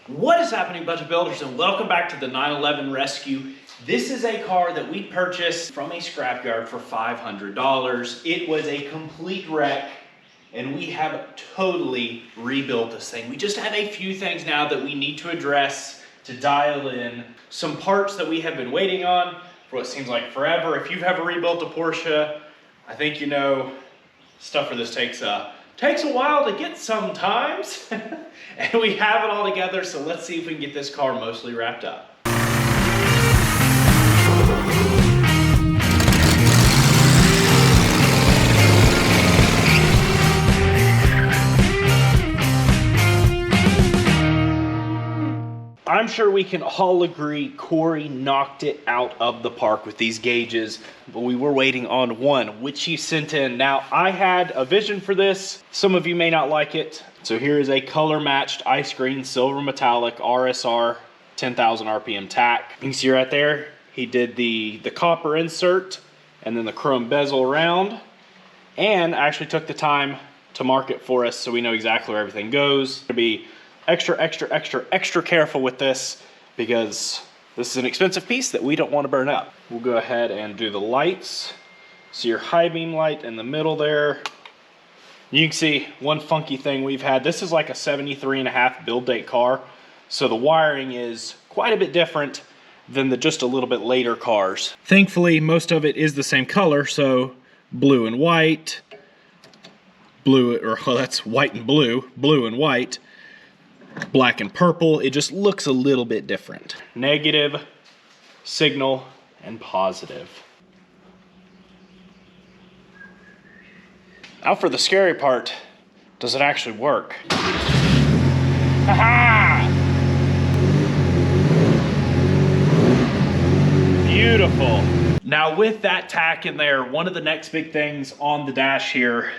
What is happening, bunch of builders, and welcome back to the 911 Rescue. This is a car that we purchased from a scrapyard for $500. It was a complete wreck, and we have totally rebuilt this thing. We just have a few things now that we need to address to dial in. Some parts that we have been waiting on for what seems like forever. If you've ever rebuilt a Porsche, I think you know stuff for this takes a while to get sometimes. And we have it all together, so let's see if we can get this car mostly wrapped up. I'm sure we can all agree Corey knocked it out of the park with these gauges, but we were waiting on one, which he sent in. Now, I had a vision for this. Some of you may not like it. So here is a color matched ice green silver metallic RSR 10,000 RPM tack. You can see right there, he did the copper insert and then the chrome bezel around, and actually took the time to mark it for us so we know exactly where everything goes. To be extra careful with this because this is an expensive piece that we don't want to burn up. We'll go ahead and do the lights. So your high beam light in the middle there. You can see one funky thing we've had. This is like a 73.5 build date car. So the wiring is quite a bit different than the just a little bit later cars. Thankfully, most of it is the same color. So blue and white, that's white and blue, blue and white, black and purple. It just looks a little bit different. Negative, signal, and positive. Now for the scary part, does it actually work? Ha-ha! Beautiful. Now with that tack in there, one of the next big things on the dash here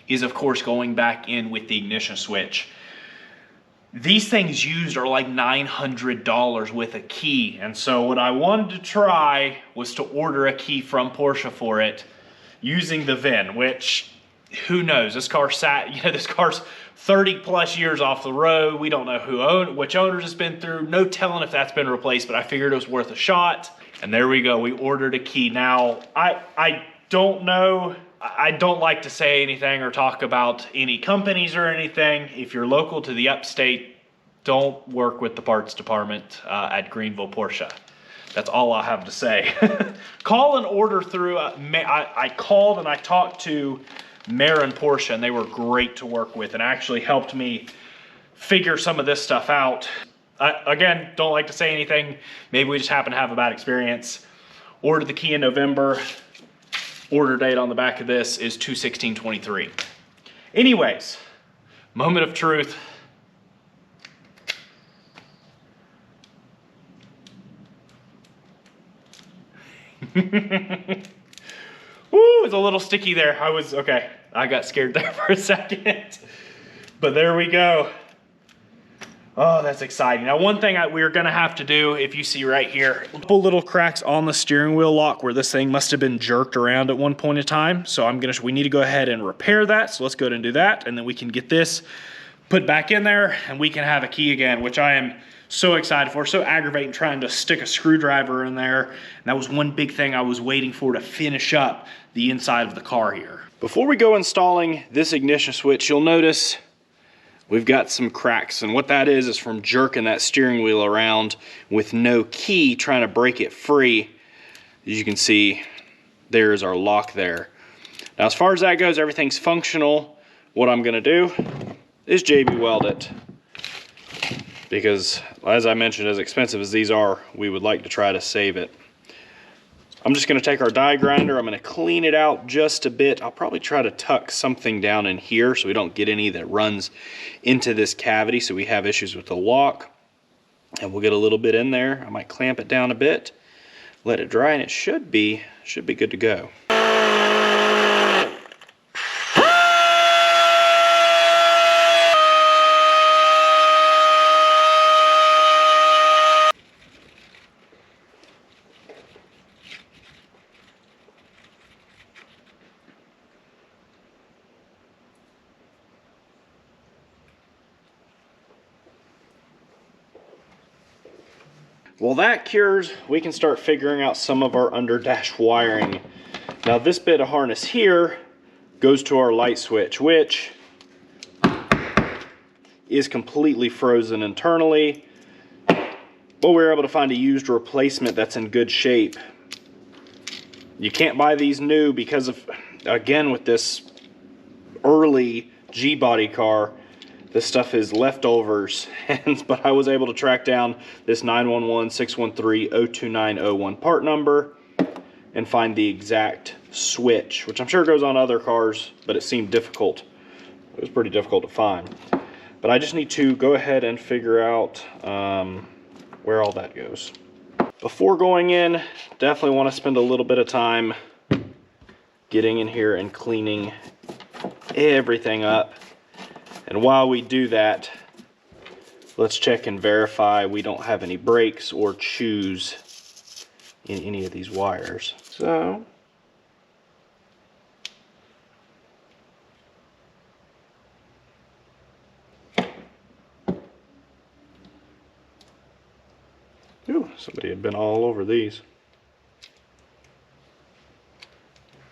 is of course going back in with the ignition switch. These things used are like $900 with a key. And so what I wanted to try was to order a key from Porsche for it using the VIN, which who knows? This car this car's 30 plus years off the road. We don't know which owners it's been through. No telling if that's been replaced, but I figured it was worth a shot. And there we go, we ordered a key. Now, I don't know. I don't like to say anything or talk about any companies or anything. If you're local to the upstate, don't work with the parts department at Greenville Porsche. That's all I have to say. Call and order through, I called and I talked to Marin Porsche, and they were great to work with and actually helped me figure some of this stuff out. Again, don't like to say anything. Maybe we just happen to have a bad experience. Ordered the key in November. Order date on the back of this is 2/16/23. Anyways, moment of truth. Woo, it's a little sticky there. I got scared there for a second. But there we go. Oh, that's exciting. Now, one thing we're gonna have to do, if you see right here, a couple little cracks on the steering wheel lock where this thing must have been jerked around at one point in time. So we need to go ahead and repair that. So let's go ahead and do that. And then we can get this put back in there and we can have a key again, which I am so excited for. So aggravating trying to stick a screwdriver in there. And that was one big thing I was waiting for to finish up the inside of the car here. Before we go installing this ignition switch, you'll notice we've got some cracks, and what that is from jerking that steering wheel around with no key, trying to break it free. As you can see, there's our lock there. Now, as far as that goes, everything's functional. What I'm gonna do is JB weld it, because as I mentioned, as expensive as these are, we would like to try to save it. I'm just gonna take our die grinder, I'm gonna clean it out just a bit. I'll probably try to tuck something down in here so we don't get any that runs into this cavity so we have issues with the lock. And we'll get a little bit in there. I might clamp it down a bit, let it dry, and it should be good to go. Well, that cures, we can start figuring out some of our under dash wiring. Now this bit of harness here goes to our light switch, which is completely frozen internally, but we were able to find a used replacement that's in good shape. You can't buy these new because of, again, with this early G-body car, this stuff is leftovers. But I was able to track down this 911-613-02901 part number and find the exact switch, which I'm sure goes on other cars, but it seemed difficult. It was pretty difficult to find. But I just need to go ahead and figure out where all that goes. Before going in, definitely want to spend a little bit of time getting in here and cleaning everything up. And while we do that, let's check and verify we don't have any breaks or chews in any of these wires. So, ooh, somebody had been all over these.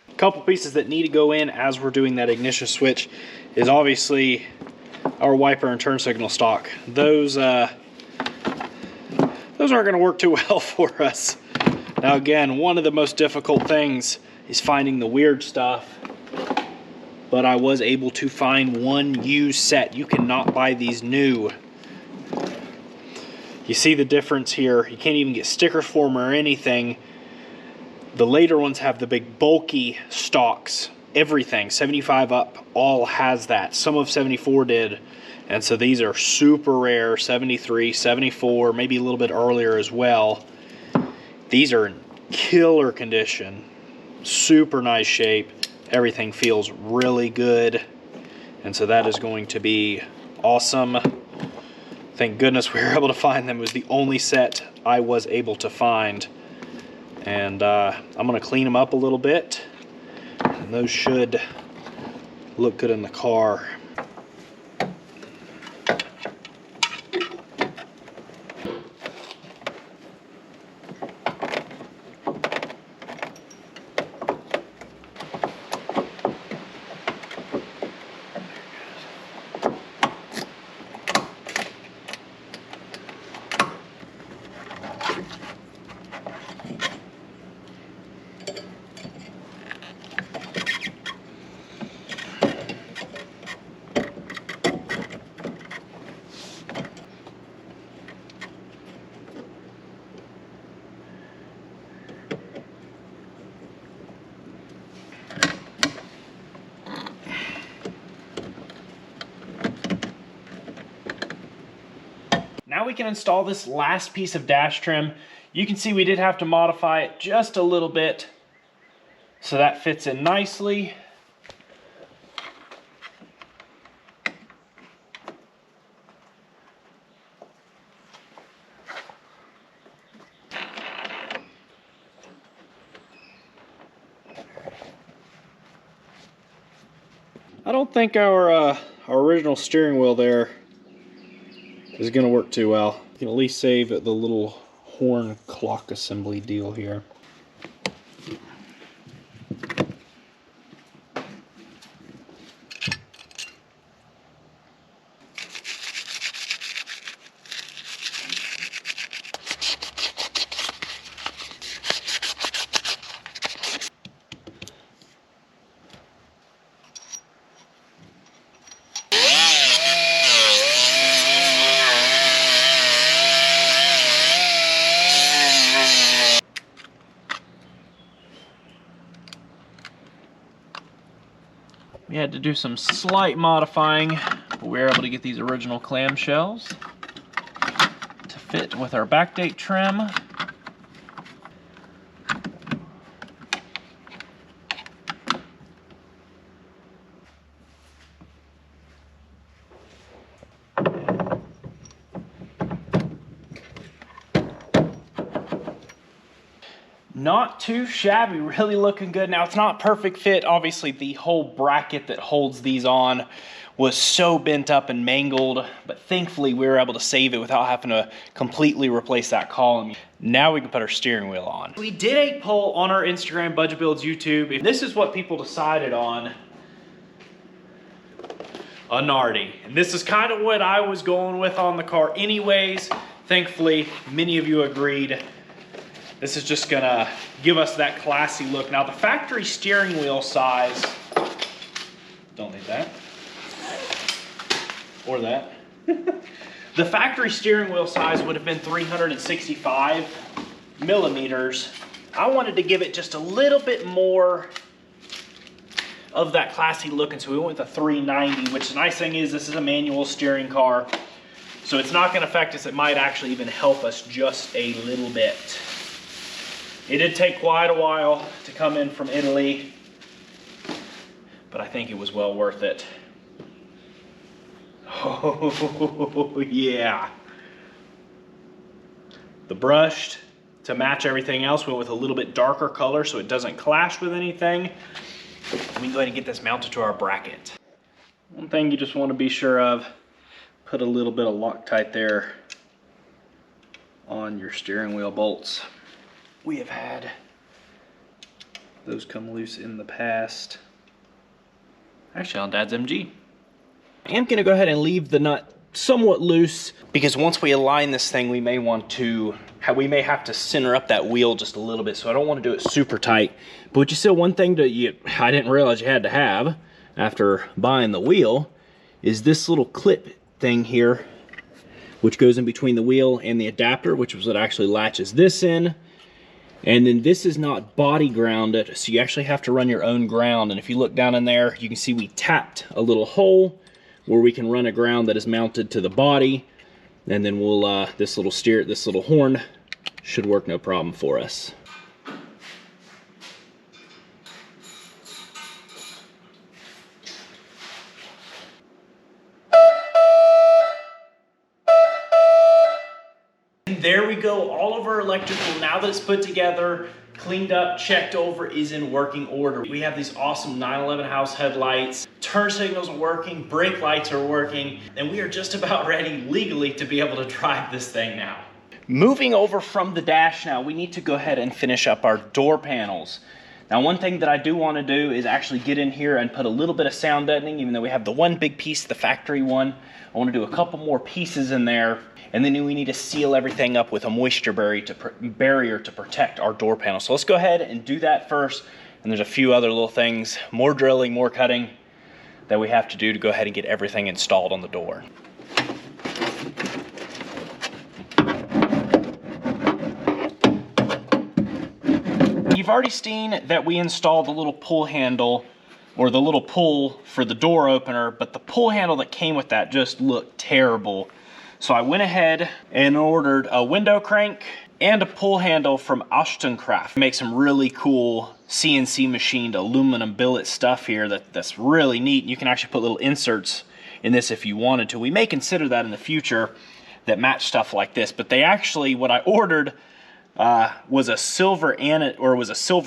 A couple pieces that need to go in as we're doing that ignition switch is obviously our wiper and turn signal stock. Those aren't going to work too well for us. Now again, one of the most difficult things is finding the weird stuff, but I was able to find one used set. You cannot buy these new. You see the difference here. You can't even get stickers for them or anything. The later ones have the big bulky stocks. Everything, 75 up, all has that. Some of 74 did. And so these are super rare, 73, 74, maybe a little bit earlier as well. These are in killer condition. Super nice shape. Everything feels really good. And so that is going to be awesome. Thank goodness we were able to find them. It was the only set I was able to find. And I'm going to clean them up a little bit. And those should look good in the car. Now we can install this last piece of dash trim. You can see we did have to modify it just a little bit so that fits in nicely. I don't think our original steering wheel there is going to work too well. You can at least save the little horn clock assembly deal here. We had to do some slight modifying, but we were able to get these original clamshells to fit with our backdate trim. not too shabby, really looking good. Now, it's not perfect fit. Obviously, the whole bracket that holds these on was so bent up and mangled, but thankfully we were able to save it without having to completely replace that column. Now we can put our steering wheel on. We did a poll on our Instagram, Budget Builds YouTube, and this is what people decided on. A Nardi. And this is kind of what I was going with on the car anyways. Thankfully, many of you agreed. This is just gonna give us that classy look. Now the factory steering wheel size, don't need that, or that. The factory steering wheel size would have been 365 millimeters. I wanted to give it just a little bit more of that classy look, and so we went with a 390, which the nice thing is this is a manual steering car, so it's not gonna affect us. It might actually even help us just a little bit. It did take quite a while to come in from Italy, but I think it was well worth it. Oh, yeah. The brushed, to match everything else, went with a little bit darker color so it doesn't clash with anything. We can go ahead and get this mounted to our bracket. One thing you just want to be sure of, put a little bit of Loctite there on your steering wheel bolts. We have had those come loose in the past. Actually, on Dad's MG. I am gonna go ahead and leave the nut somewhat loose, because once we align this thing, we may have to center up that wheel just a little bit, so I don't want to do it super tight. But you still, one thing I didn't realize you had to have after buying the wheel is this little clip thing here, which goes in between the wheel and the adapter, which is what actually latches this in. And then this is not body grounded, so you actually have to run your own ground. And if you look down in there, you can see we tapped a little hole where we can run a ground that is mounted to the body, and then we'll this little horn should work no problem for us. And there we go, all of our electrical, now that it's put together, cleaned up, checked over, is in working order. We have these awesome 911 house headlights, turn signals are working, brake lights are working, and we are just about ready legally to be able to drive this thing now. Moving over from the dash now, we need to go ahead and finish up our door panels. Now, one thing that I do want to do is actually get in here and put a little bit of sound deadening, even though we have the one big piece, the factory one. I want to do a couple more pieces in there, and then we need to seal everything up with a moisture barrier to protect our door panel. So let's go ahead and do that first, and there's a few other little things, more drilling, more cutting, that we have to do to go ahead and get everything installed on the door. You've already seen that we installed the little pull handle, or the little pull for the door opener, but the pull handle that came with that just looked terrible. So I went ahead and ordered a window crank and a pull handle from Ashtonkraft. Make some really cool CNC machined aluminum billet stuff here that's really neat. You can actually put little inserts in this if you wanted to. We may consider that in the future that match stuff like this, but they actually, what I ordered was a silver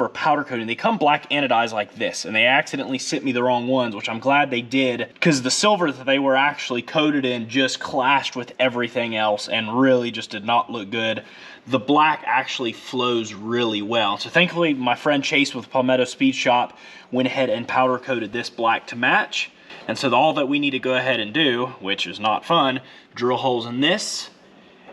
powder coating. They come black anodized like this, and they accidentally sent me the wrong ones, which I'm glad they did, because the silver that they were actually coated in just clashed with everything else and really just did not look good. The black actually flows really well. So thankfully, my friend Chase with Palmetto Speed Shop went ahead and powder coated this black to match. And so all that we need to go ahead and do, which is not fun, drill holes in this,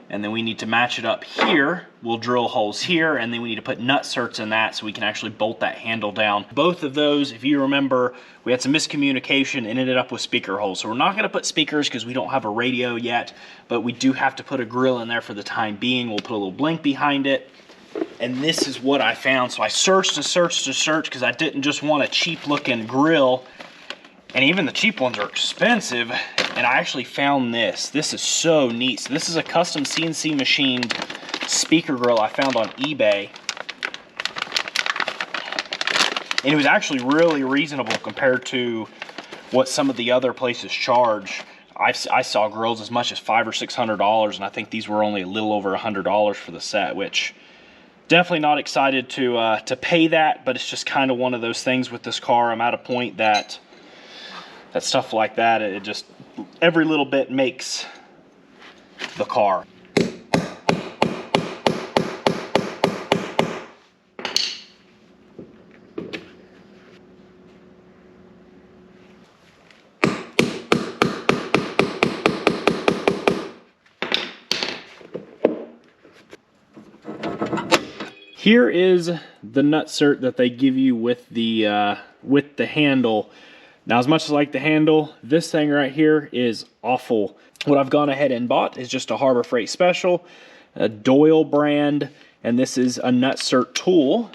and then we need to match it up here. We'll drill holes here, and then we need to put nut certs in that so we can actually bolt that handle down. Both of those, if you remember, we had some miscommunication and ended up with speaker holes. So we're not gonna put speakers because we don't have a radio yet, but we do have to put a grill in there for the time being. We'll put a little blank behind it. And this is what I found. So I searched and searched and searched because I didn't just want a cheap looking grill. And even the cheap ones are expensive. And I actually found this. This is so neat. So this is a custom CNC machined speaker grill I found on eBay. And it was actually really reasonable compared to what some of the other places charge. I saw grills as much as $500 or $600, and I think these were only a little over $100 for the set, which Definitely not excited to pay that, but it's just kind of one of those things with this car. I'm at a point that stuff like that, it just, every little bit makes the car. Here is the nutsert that they give you with the handle. Now, as much as I like the handle, this thing right here is awful. What I've gone ahead and bought is just a Harbor Freight Special, a Doyle brand, and this is a nutsert tool.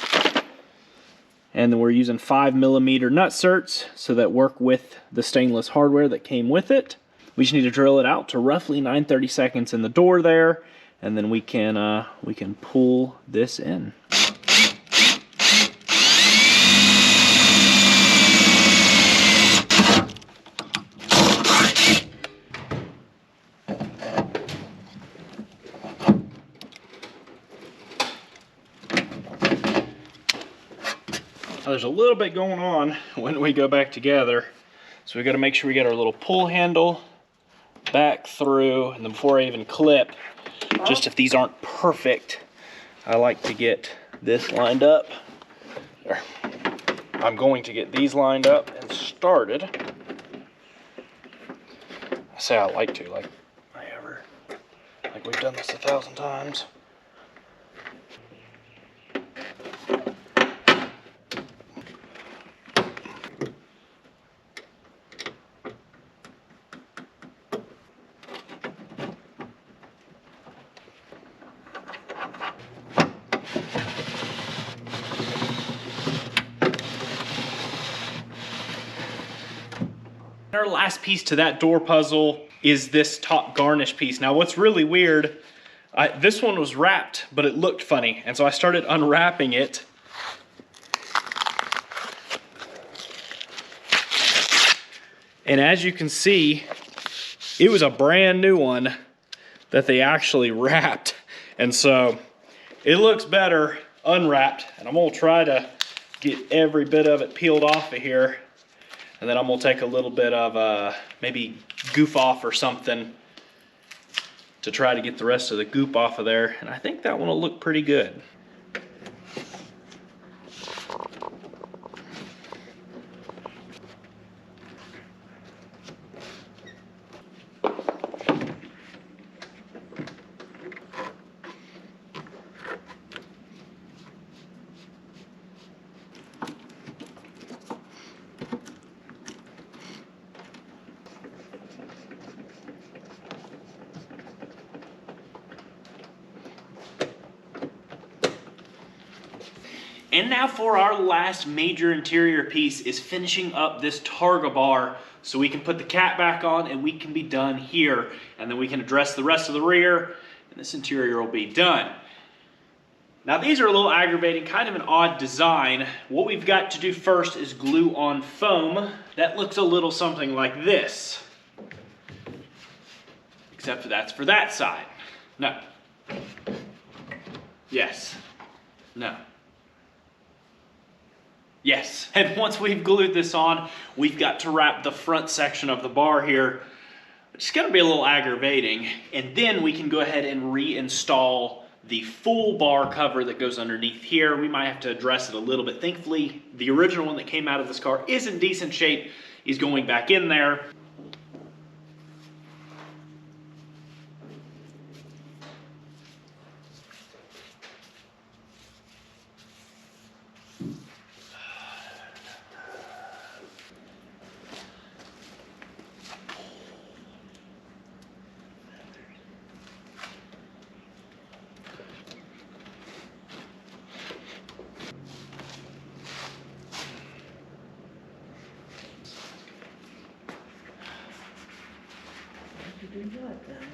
And then we're using 5mm nutserts so that work with the stainless hardware that came with it. We just need to drill it out to roughly 9/32 in the door there, and then we can pull this in. Now, there's a little bit going on when we go back together, so we got to make sure we get our little pull handle back through, and then before I even clip, just if these aren't perfect, I like to get this lined up. Or I'm going to get these lined up and started. I say I like to, like we've done this 1,000 times. Our last piece to that door puzzle is this top garnish piece. Now, what's really weird, this one was wrapped, but it looked funny, and so I started unwrapping it. And as you can see, it was a brand new one that they actually wrapped. And so it looks better unwrapped, and I'm gonna try to get every bit of it peeled off of here. And then I'm gonna take a little bit of maybe goof off or something to try to get the rest of the goop off of there. And I think that one will look pretty good. And now for our last major interior piece is finishing up this Targa bar so we can put the cat back on and we can be done here. And then we can address the rest of the rear and this interior will be done. Now these are a little aggravating, kind of an odd design. What we've got to do first is glue on foam. That looks a little something like this. Except for that's for that side. No. Yes. No. Yes, and once we've glued this on, we've got to wrap the front section of the bar here. It's gonna be a little aggravating, and then we can go ahead and reinstall the full bar cover that goes underneath here. We might have to address it a little bit. Thankfully, the original one that came out of this car is in decent shape, is going back in there.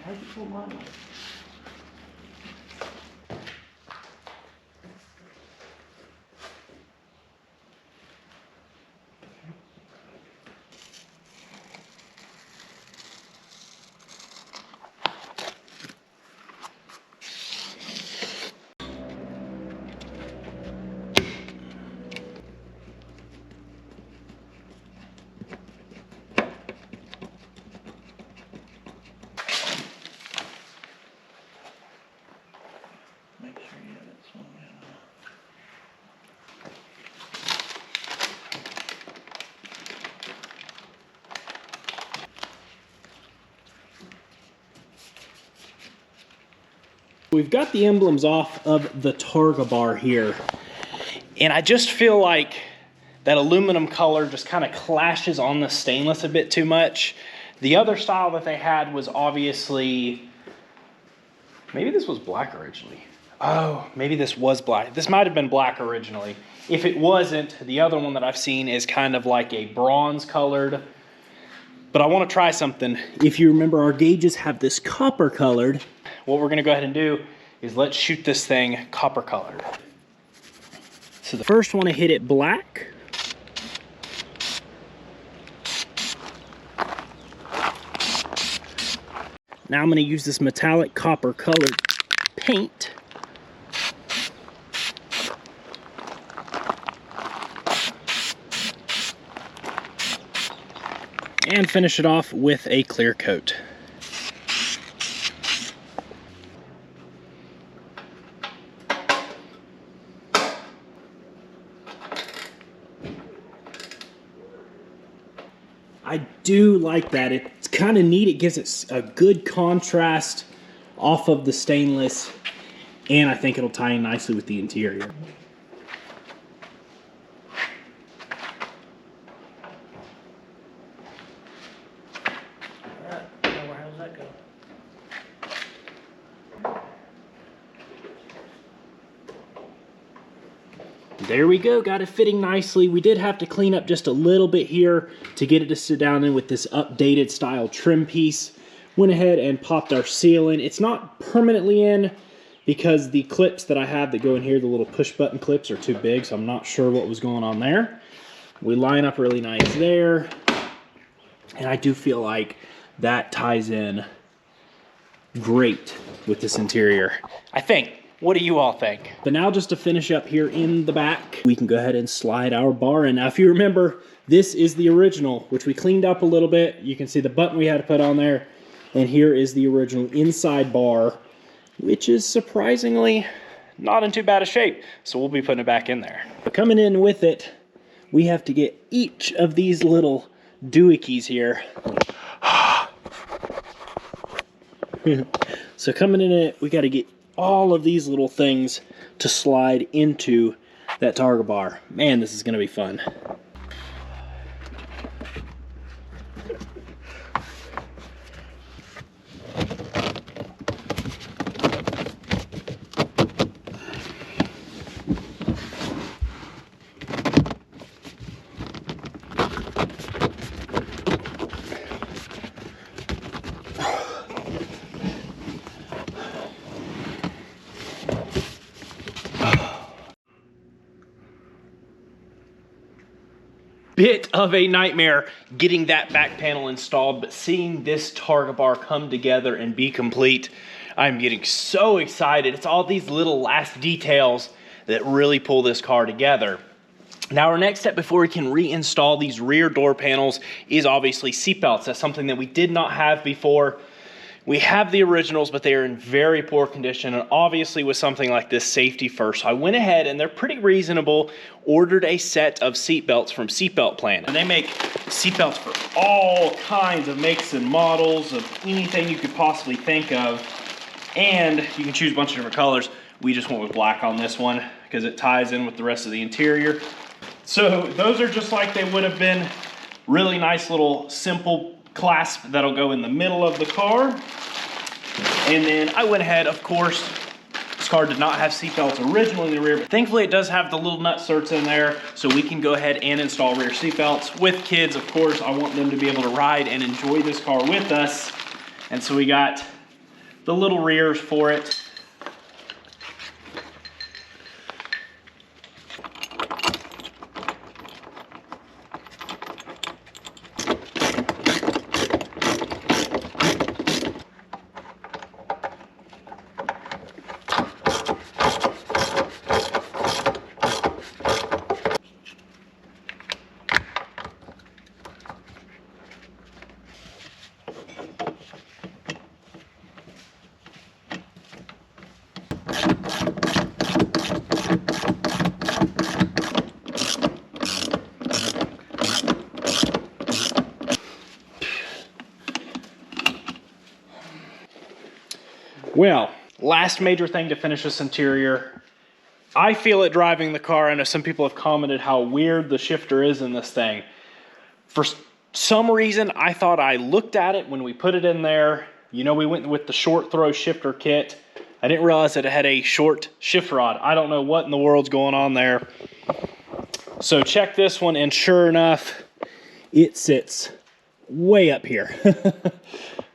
How'd you pull mine out? Make sure you have it swung in. We've got the emblems off of the Targa bar here, and I just feel like that aluminum color just kind of clashes on the stainless a bit too much. The other style that they had was obviously, maybe this was black originally. Oh, maybe this was black. This might have been black originally. If it wasn't, the other one that I've seen is kind of like a bronze colored. But I want to try something. If you remember, our gauges have this copper colored. What we're gonna go ahead and do is let's shoot this thing copper colored. So the first one, I hit it black. Now I'm gonna use this metallic copper colored paint. And finish it off with a clear coat. I do like that. It's kind of neat. It gives it a good contrast off of the stainless, and I think it'll tie in nicely with the interior. Alright, now how's that go? There we go, got it fitting nicely. We did have to clean up just a little bit here to get it to sit down in with this updated style trim piece. Went ahead and popped our seal in. It's not permanently in because the clips that I have that go in here, the little push button clips, are too big, so I'm not sure what was going on there. We line up really nice there, and I do feel like that ties in great with this interior, I think. What do you all think? But now just to finish up here in the back, we can go ahead and slide our bar in. Now, if you remember, this is the original, which we cleaned up a little bit. You can see the button we had to put on there. And here is the original inside bar, which is surprisingly not in too bad a shape. So we'll be putting it back in there. But coming in with it, we have to get each of these little doohickeys here. So coming in it, we got to get all of these little things to slide into that Targa bar. Man, this is going to be fun. Bit of a nightmare getting that back panel installed, but seeing this Targa bar come together and be complete, I'm getting so excited. It's all these little last details that really pull this car together. Now, our next step before we can reinstall these rear door panels is obviously seatbelts. That's something that we did not have before. We have the originals, but they are in very poor condition, and obviously with something like this, safety first. So I went ahead, and they're pretty reasonable, ordered a set of seatbelts from Seatbelt Planet. And they make seatbelts for all kinds of makes and models of anything you could possibly think of, and you can choose a bunch of different colors. We just went with black on this one because it ties in with the rest of the interior. So those are just like they would have been. Really nice little simple clasp that'll go in the middle of the car. And then I went ahead, of course, this car did not have seatbelts originally in the rear, but thankfully it does have the little nut certs in there, so we can go ahead and install rear seatbelts. With kids, of course, I want them to be able to ride and enjoy this car with us. And so we got the little rears for it. Well, last major thing to finish this interior. I feel it driving the car. I know some people have commented how weird the shifter is in this thing. For some reason, I thought I looked at it when we put it in there. You know, we went with the short throw shifter kit. I didn't realize that it had a short shift rod. I don't know what in the world's going on there. So check this one, and sure enough, it sits way up here.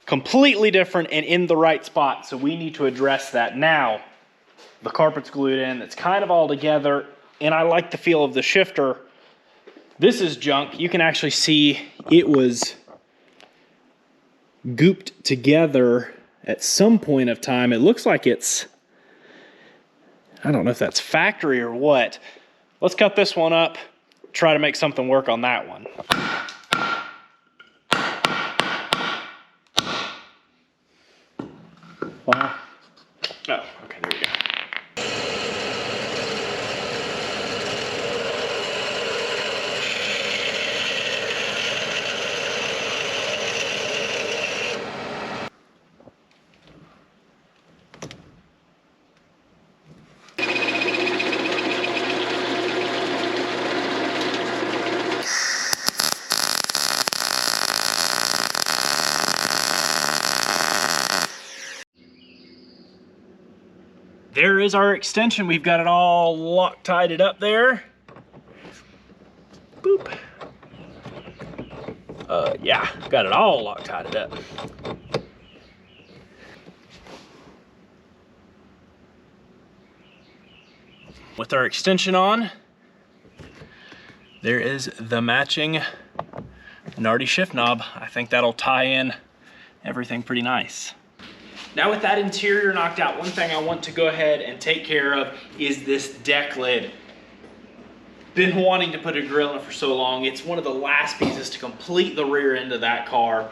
Completely different and in the right spot, so we need to address that now. The carpet's glued in, it's kind of all together, and I like the feel of the shifter. This is junk. You can actually see it was gooped together at some point of time. It looks like it's, I don't know if that's factory or what. Let's cut this one up, try to make something work on that one. Wow. Oh, okay, there we go. There is our extension. We've got it all Loctited up there. Boop. Yeah, got it all Loctited up. With our extension on, there is the matching Nardi shift knob. I think that'll tie in everything pretty nice. Now with that interior knocked out, one thing I want to go ahead and take care of is this deck lid. Been wanting to put a grill in it for so long. It's one of the last pieces to complete the rear end of that car.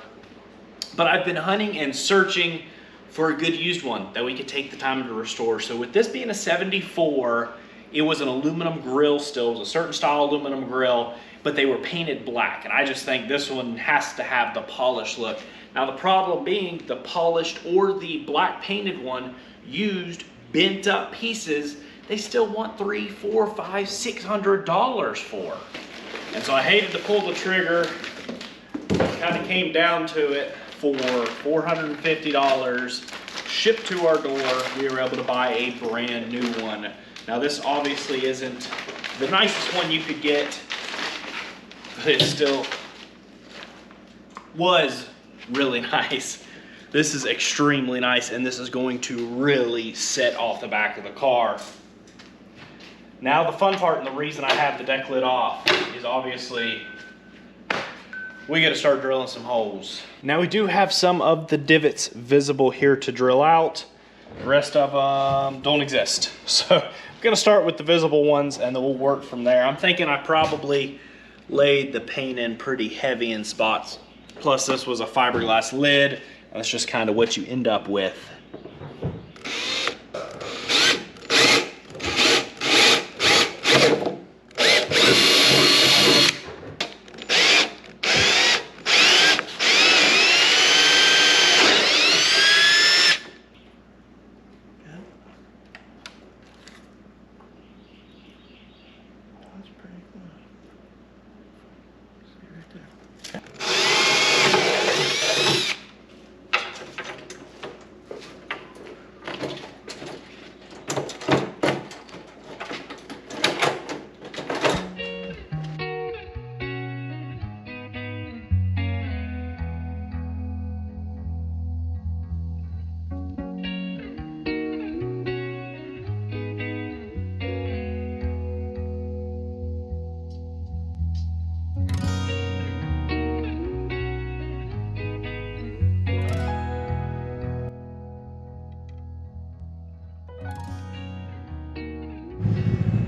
But I've been hunting and searching for a good used one that we could take the time to restore. So with this being a 74, it was an aluminum grill still. It was a certain style aluminum grill, but they were painted black. And I just think this one has to have the polished look. Now the problem being the polished or the black painted one used bent up pieces, they still want $300, $400, $500, $600 for. And so I hated to pull the trigger, kind of came down to it for $450 shipped to our door. We were able to buy a brand new one. Now this obviously isn't the nicest one you could get, but it still was really nice. This is extremely nice, and this is going to really set off the back of the car. Now the fun part and the reason I have the deck lid off is obviously we got to start drilling some holes. Now we do have some of the divots visible here to drill out. The rest of them don't exist. So I'm gonna start with the visible ones and then we'll work from there. I'm thinking I probably laid the paint in pretty heavy in spots. Plus this was a fiberglass lid, and that's just kind of what you end up with.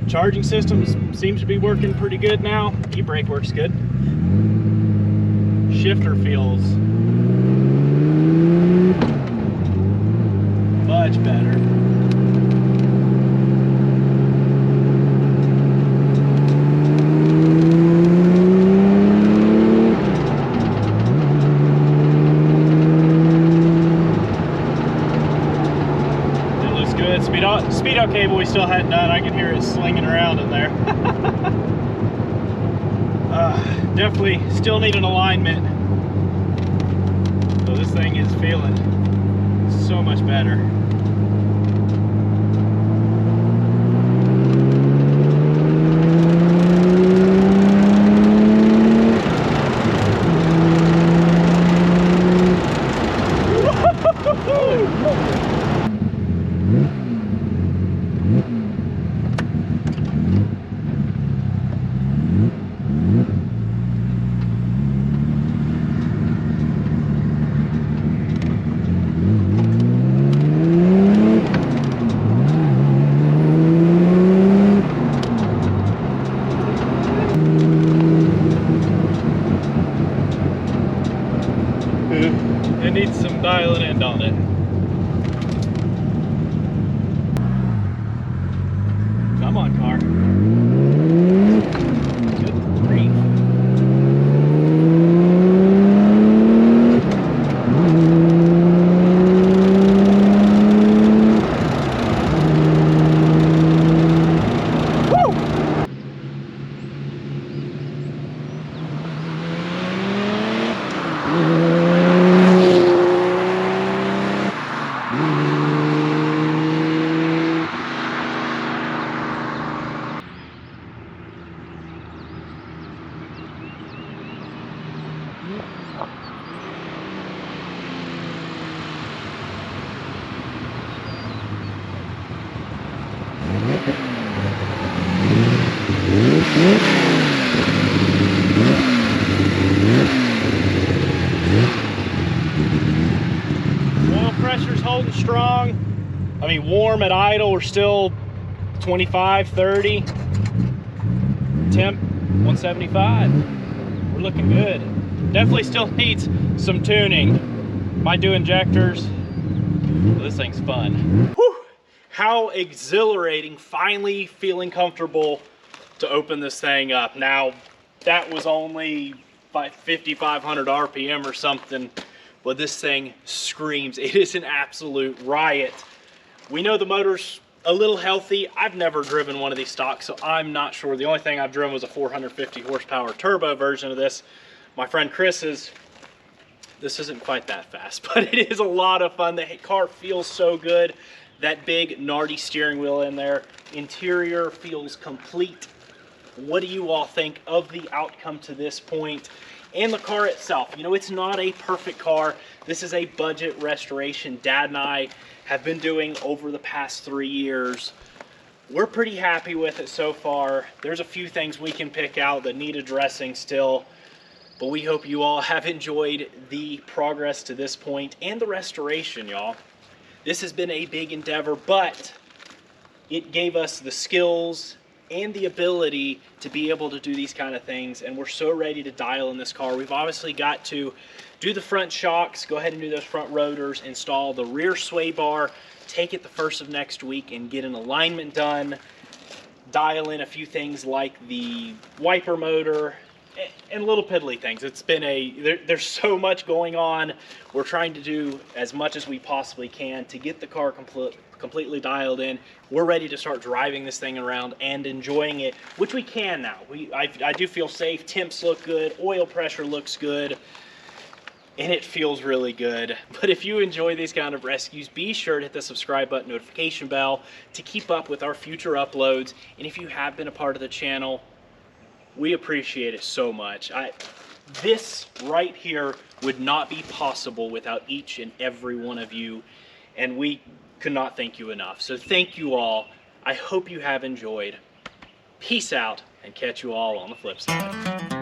Charging system seems to be working pretty good now. E-brake works good. Shifter feels much better. good. Speedo cable we still hadn't done. I can hear it slinging around in there. Definitely still need an alignment. So this thing is feeling so much better. It needs some dialing in on it. Come on, car. Good grief. Oil pressure's holding strong. I mean, warm at idle, we're still 25, 30. Temp 175. We're looking good. Definitely still needs some tuning. Might do injectors. But this thing's fun. Whew. How exhilarating, finally feeling comfortable to open this thing up. Now, that was only 5,500 RPM or something, but this thing screams. It is an absolute riot. We know the motor's a little healthy. I've never driven one of these stocks, so I'm not sure. The only thing I've driven was a 450 horsepower turbo version of this. My friend Chris's. This isn't quite that fast, but it is a lot of fun. The car feels so good. That big Nardi steering wheel in there. Interior feels complete. What do you all think of the outcome to this point? And the car itself, you know, it's not a perfect car. This is a budget restoration Dad and I have been doing over the past 3 years. We're pretty happy with it so far. There's a few things we can pick out that need addressing still, but we hope you all have enjoyed the progress to this point and the restoration, y'all. This has been a big endeavor, but it gave us the skills and the ability to be able to do these kind of things, and we're so ready to dial in this car. We've obviously got to do the front shocks, go ahead and do those front rotors, install the rear sway bar, take it the first of next week and get an alignment done, dial in a few things like the wiper motor, and little piddly things. It's been there's so much going on. We're trying to do as much as we possibly can to get the car completely dialed in. We're ready to start driving this thing around and enjoying it, which we can now. I do feel safe. Temps look good. Oil pressure looks good. And it feels really good. But if you enjoy these kind of rescues, be sure to hit the subscribe button, notification bell to keep up with our future uploads. And if you have been a part of the channel, we appreciate it so much. This right here would not be possible without each and every one of you, and we could not thank you enough. So thank you all. I hope you have enjoyed. Peace out, and catch you all on the flip side.